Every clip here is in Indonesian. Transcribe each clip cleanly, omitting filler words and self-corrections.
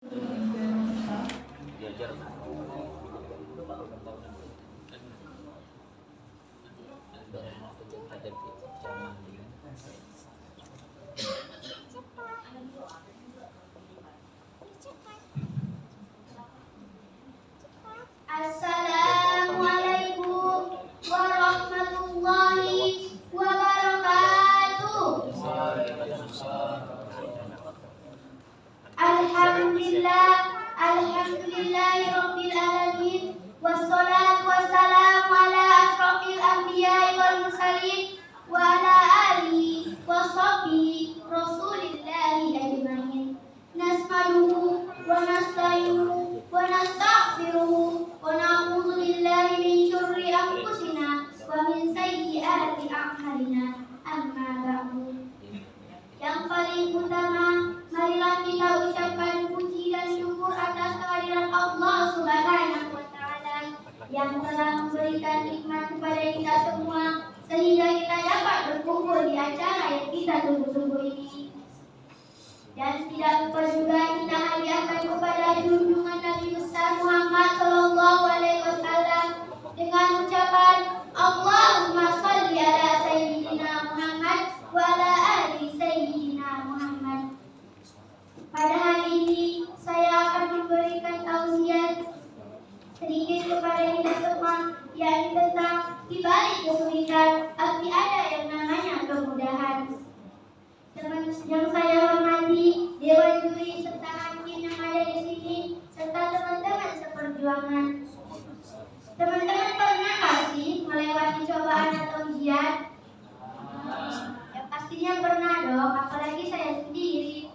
diajar Assalamualaikum warahmatullahi wabarakatuh. Alhamdulillahirabbil alamin wassalatu wassalamu ala asrofil anbiya'i wal mursalin wa ala alihi washabihi rasulillahi ajmain. Nasmaduhu wa nasta'inuhu wa nastaghfiruhu wa na'udzu billahi min syurri anfusina wa min sayyiati a'malina. Amma ba'du. Yang paling utama, marilah kita ucapkan puji dan syukur atas kehadiran Allah Subhanahu wa Ta'ala yang telah memberikan nikmat kepada kita semua sehingga kita dapat berkumpul di acara yang kita tunggu-tunggu ini. Dan tidak lupa juga kita hadiahkan kepada junjungan Nabi besar Muhammad Sallallahu Alaihi Wasallam dengan ucapan Allahumma sholli ala Sayyidina Muhammad wa ala ali Sayyidina Muhammad. Pada hari ini saya akan memberikan tausiah sedikit kepada kita semua, yakni tentang di balik kesulitan pasti ada yang namanya kemudahan. Teman yang saya hormati, Dewan Juri serta hakim yang ada di sini, serta teman-teman seperjuangan. Teman-teman pernah sih melewati cobaan atau ujian? Ya pastinya pernah dong, apalagi saya sendiri.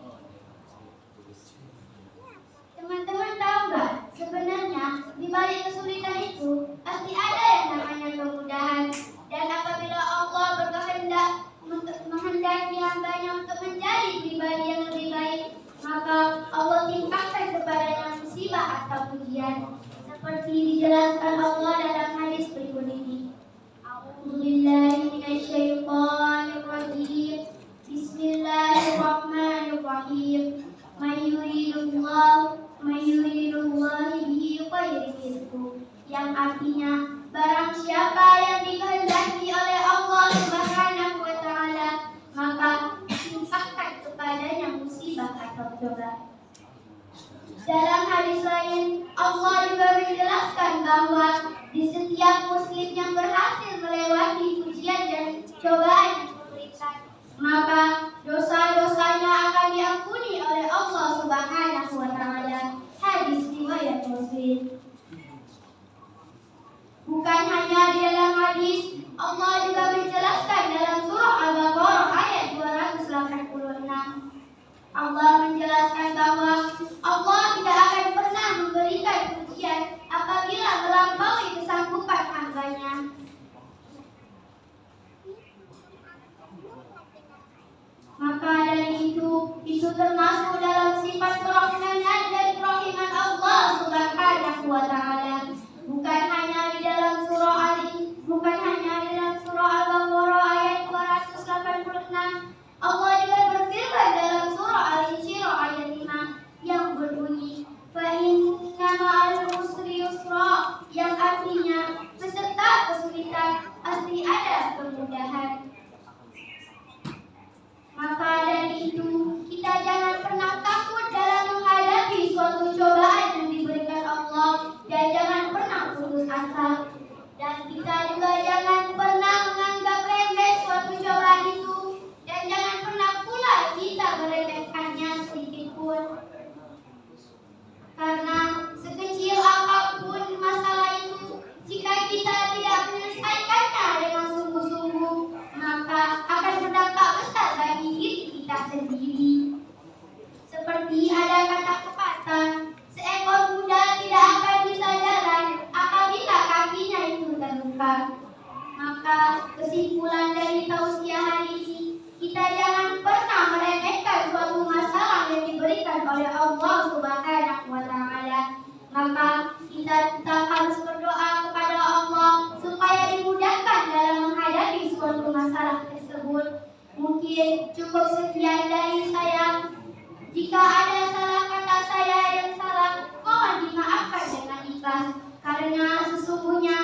Teman-teman tahu nggak, sebenarnya di balik kesulitan itu pasti ada yang namanya kemudahan. Dan apabila Allah berkehendak menghendaki hambanya untuk menjadi pribadi yang lebih baik, maka Allah timpakan kepadanya musibah atau ujian, seperti dijelaskan Allah dalam hadis berikut ini. A'udzubillahi minasyaitonirrajim. Bismillahirrahmanirrahim. Mayuridullahu bihi khairin rizqu, yang artinya barang siapa yang dikehendaki oleh Allah Subhanahu wa Ta'ala, maka timpakan kepadanya musibah atau cobaan. Dalam hadis lain, Allah juga menjelaskan bahwa di setiap muslim yang berhasil melewati ujian dan cobaan yang diberikan, maka dosa-dosanya akan diampuni oleh Allah Subhanahu wa Ta'ala. Hadis riwayat Muslim. Bukan hanya di dalam hadis, Allah juga menjelaskan dalam surah Al-Baqarah ayat 286. Allah menjelaskan bahwa Allah tidak akan pernah memberikan ujian apabila melampaui kesanggupan hambanya. Maka dari itu termasuk dalam sifat Rahman karena sesungguhnya